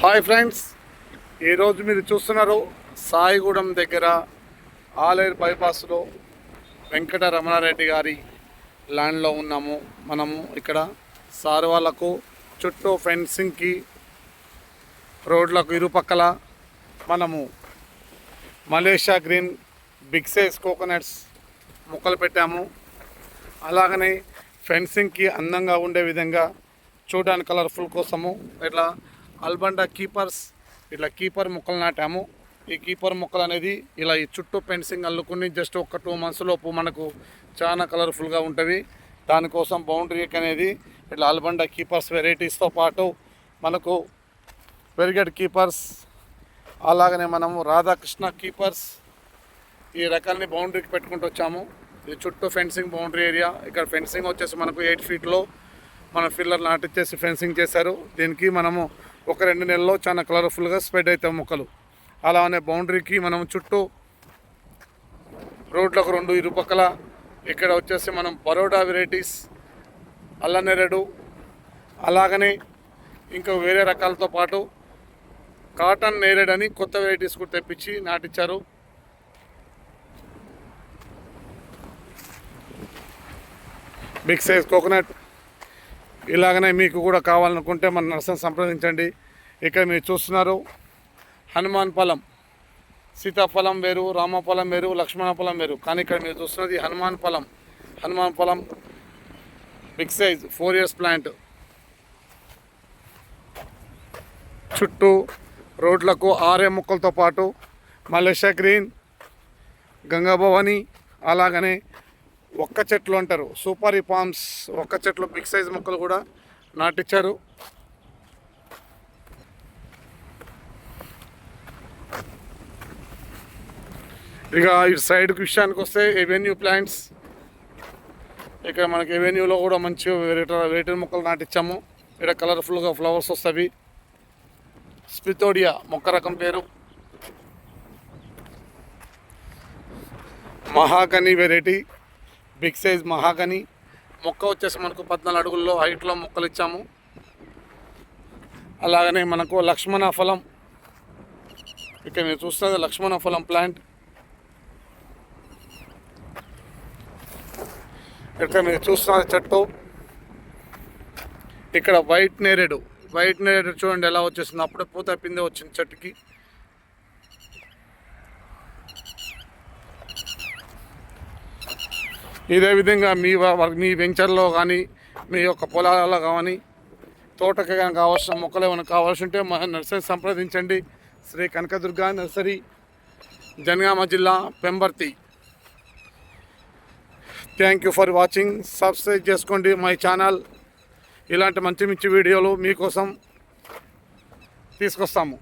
Hi friends, ఈరోజు మీరు చూస్తున్నారు సాయిగూడెం దగ్గర ఆలేరు బైపాస్లో వెంకట రమణారెడ్డి గారి ల్యాండ్లో ఉన్నాము. మనము ఇక్కడ సార్ వాళ్ళకు చుట్టూ ఫెన్సింగ్కి రోడ్లకు ఇరుపక్కల మనము Malaysia green big size coconuts మొక్కలు పెట్టాము. అలాగనే ఫెన్సింగ్కి అందంగా ఉండే విధంగా చూడడానికి కలర్ఫుల్ కోసము ఇట్లా అల్బండా కీపర్స్ ఇట్లా కీపర్ మొక్కలు నాటాము. ఈ కీపర్ మొక్కలు అనేది ఇలా ఈ చుట్టూ ఫెన్సింగ్ అల్లుకుని జస్ట్ ఒక 2 months లోపు మనకు చాలా కలర్ఫుల్గా ఉంటుంది. దానికోసం బౌండరీ అనేది ఇట్లా అల్బండా కీపర్స్ వెరైటీస్తో పాటు మనకు వెరిగేట్ కీపర్స్, అలాగనే మనము రాధాకృష్ణ కీపర్స్ ఈ రకాలని బౌండరీకి పెట్టుకుంటూ వచ్చాము. ఇది చుట్టూ ఫెన్సింగ్ బౌండరీ ఏరియా. ఇక్కడ ఫెన్సింగ్ వచ్చేసి మనకు 8 feet మన ఫిల్లర్ నాటిచ్చేసి ఫెన్సింగ్ చేశారు. దీనికి మనము ఒక 2 నెలల్లో చాలా కలర్ఫుల్గా స్ప్రెడ్ అవుతాయి మొక్కలు. అలానే బౌండరీకి మనం చుట్టూ రోడ్లకు 2 ఇరుపక్కల ఇక్కడ వచ్చేసి మనం బరోడా వెరైటీస్, అల్లనేరేడు, అలాగనే ఇంకా వేరే రకాలతో పాటు కాటన్ నేరేడ్ అని కొత్త వెరైటీస్ కూడా తెప్పించి నాటించారు. బిగ్ సైజ్ కోకోనట్ ఇలాగనే మీకు కూడా కావాలనుకుంటే మన నర్సరీని సంప్రదించండి. ఇక్కడ మీరు చూస్తున్నారు హనుమాన్ ఫలం, సీతాఫలం వేరు, రామఫలం వేరు, లక్ష్మణ ఫలం వేరు. కానీ ఇక్కడ మీరు చూస్తున్నది హనుమాన్ ఫలం బిగ్ సైజ్ 4 years ప్లాంట్. చుట్టూ రోడ్లకు 6 మొక్కలతో పాటు మలేషియా గ్రీన్, గంగా భవాని, అలాగనే ఒక్క చెట్లు అంటారు సూపరీ పామ్స్, ఒక్క చెట్లు బిగ్ సైజ్ మొక్కలు కూడా నాటించారు. ఇక ఇటు సైడ్కి విషయానికి వస్తే ఎవెన్యూ ప్లాంట్స్. ఇక్కడ మనకి ఎవెన్యూలో కూడా మంచి వెరైటీ మొక్కలు నాటించాము. ఇక్కడ కలర్ఫుల్గా ఫ్లవర్స్ వస్తాయి. స్పితోడియా మొక్క రకం పేరు. మహాగని వెరైటీ బిగ్ సైజ్ మహాగని మొక్క వచ్చేసి మనకు 14 అడుగుల్లో హైట్లో మొక్కలు ఇచ్చాము. అలాగనే మనకు లక్ష్మణ ఫలం, ఇక్కడ మీరు చూస్తున్నది లక్ష్మణ ఫలం ప్లాంట్. ఇక్కడ మీరు చూస్తున్న చెట్టు ఇక్కడ వైట్ నేరేడు చూడండి ఎలా వచ్చేసింది. అప్పుడే పూత పిందే వచ్చింది చెట్టుకి. ఇదే విధంగా మీ వెంచర్లో కానీ మీ యొక్క పొలాలలో కానీ తోటకి కానీ కావాల్సిన మొక్కలు ఏమైనా కావాల్సి ఉంటే మా నర్సరీ సంప్రదించండి. శ్రీ కనకదుర్గ నర్సరీ, జనగామ జిల్లా, Pembarthi. Thank you for watching. Subscribe చేసుకోండి మై ఛానల్. ఇలాంటి మంచి వీడియోలు మీకోసం తీసుకొస్తాము.